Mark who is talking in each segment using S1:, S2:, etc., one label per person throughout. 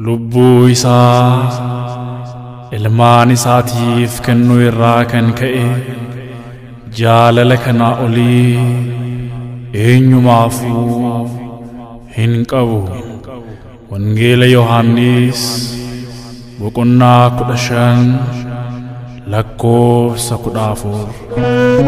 S1: lubbuu isaa ilmaan isaatiif kennu irraa kan ka'e jaalala kanaa olii eenyumaafuu hin qabu. Wangeela Yohaannis boqonnaa 15 lakkoofsa 14.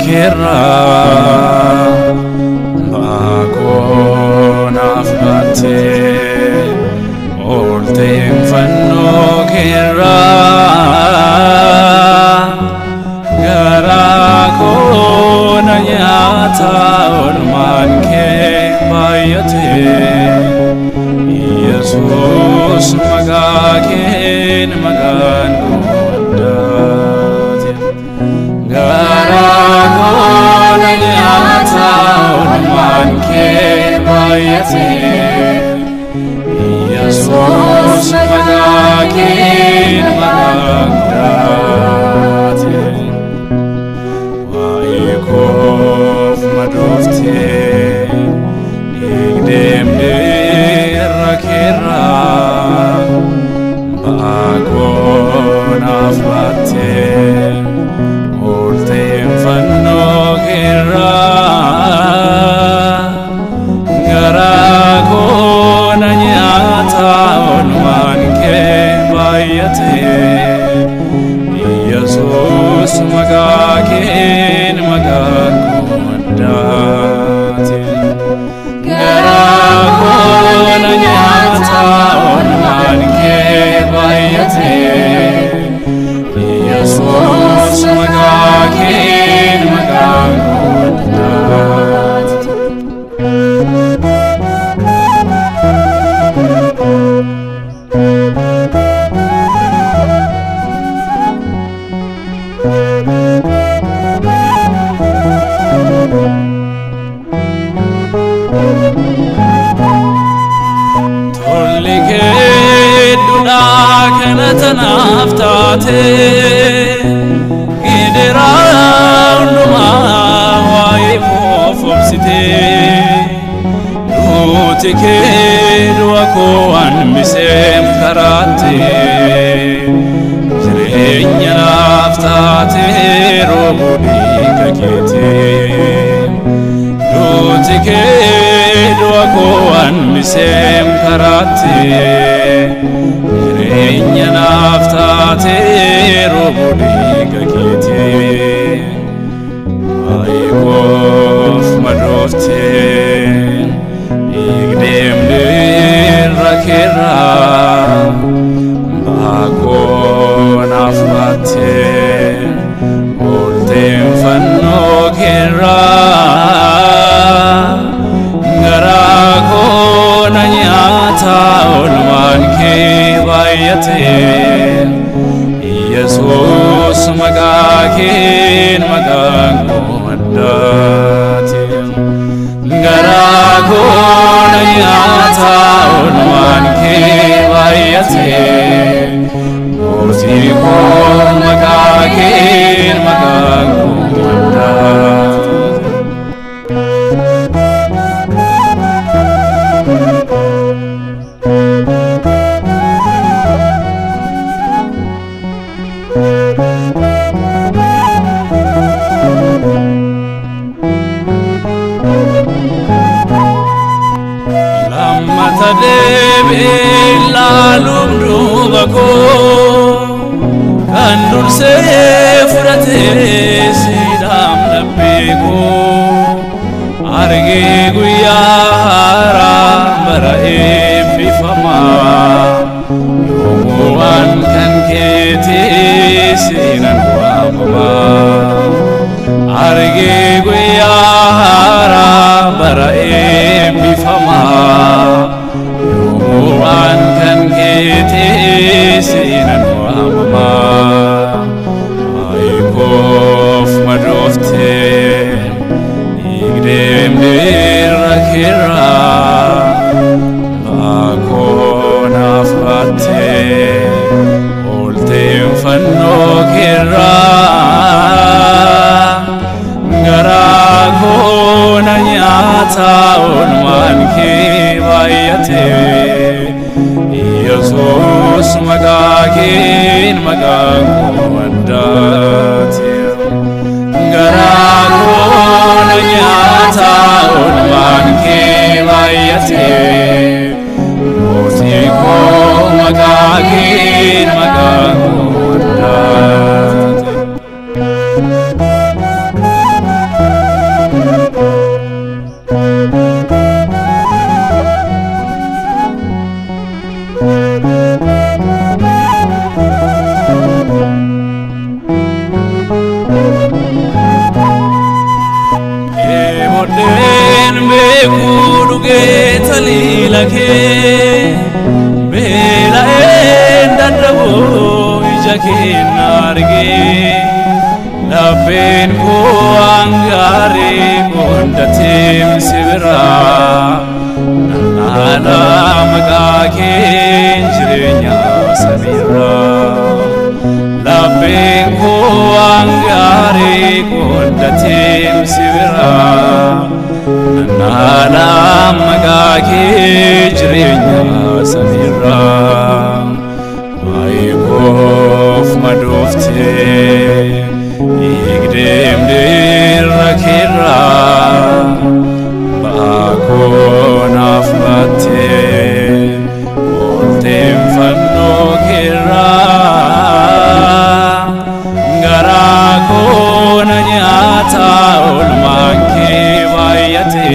S1: Kera bakon afbate oltem fanno kera gara kona nyata olman ke bayate Yesus magaken magan kodate gara kona nyata olman ke bayate Yesus magaken magan kodate waikof madofte igdem rakera bakon afbate oltem fanno kera gara kona nyata olman ke bayate Yesus magaken magan kodate gara kona nyata olman ke bayate Yesus magaken magan kodate Naftate gidera unduma wae mofobsite dutike duako anmisem karate jirenya naftate robudi kakete dutike duako anmisem karate jirenya naftate robudi kakete aykof madofte igdem rakera bakon afbate oltem fanno kera gara kona nyata olman ke bayate Yesus magaken magan kodate gara kona nyata olman ke bayate Yesus magaken magan kodate Lalum dubako kan dulse furate sidam labbeko arge guyara bara efifama yomuan kan kete sinan wamama arge guyara bara efifama yomuan kan kete sinan wamama aiko kera garakona nyata olman ke bayate Jesus magakin magagwadate garakona nyata olman ke bayate Motiko magakin magagwadate Talilake bela endandabo ijake narge laben ko angare kondatim sibra nana magake jirenya sabira laben ko angare kondatim sibra nana magake jirenya samira Maikof madofte igdem dirakira bakon afmate oltem fanno kira garakon nyata olmanke bayate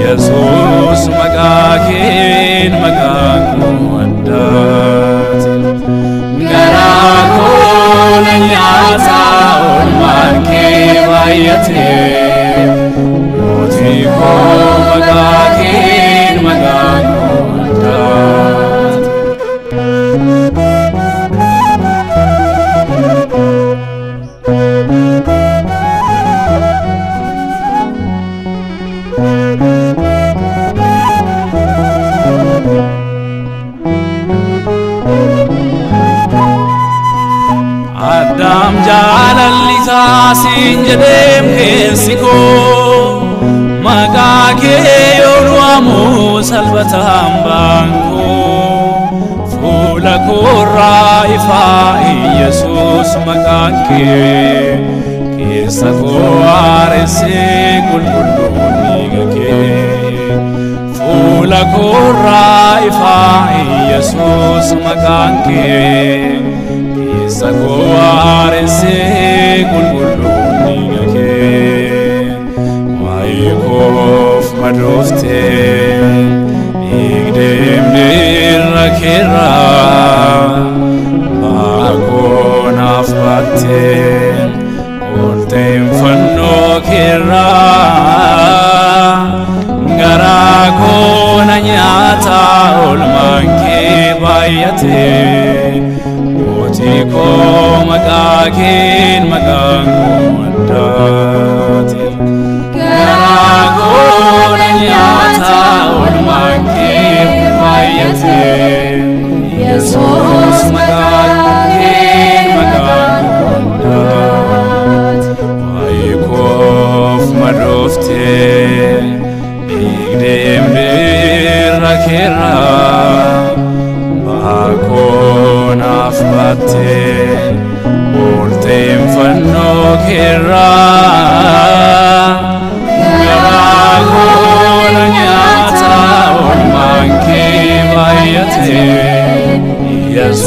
S1: Jesus magakin magagwadate garakon nyata olmanke bayate Motiko magakin magagwadate Adam jalalisa sinjedem kesiko magake yoruamu salbatam banko fula korra ifa Jesus magake kisa koarese kulkuluni gake fula korra ifa Jesus magake Sagoarese kulkuluni gake Maikof madofte igdem dirakira bakon afmate oltem fanno kira garakon nyata olmanke bayate Motiko magakin magagwadate garakon nyata olmanke bayate Jesus magakin magagwadate Maikof madofte igdem dirakira bakon afmate oltem fanno kira garakon nyata olmanke bayate Jesus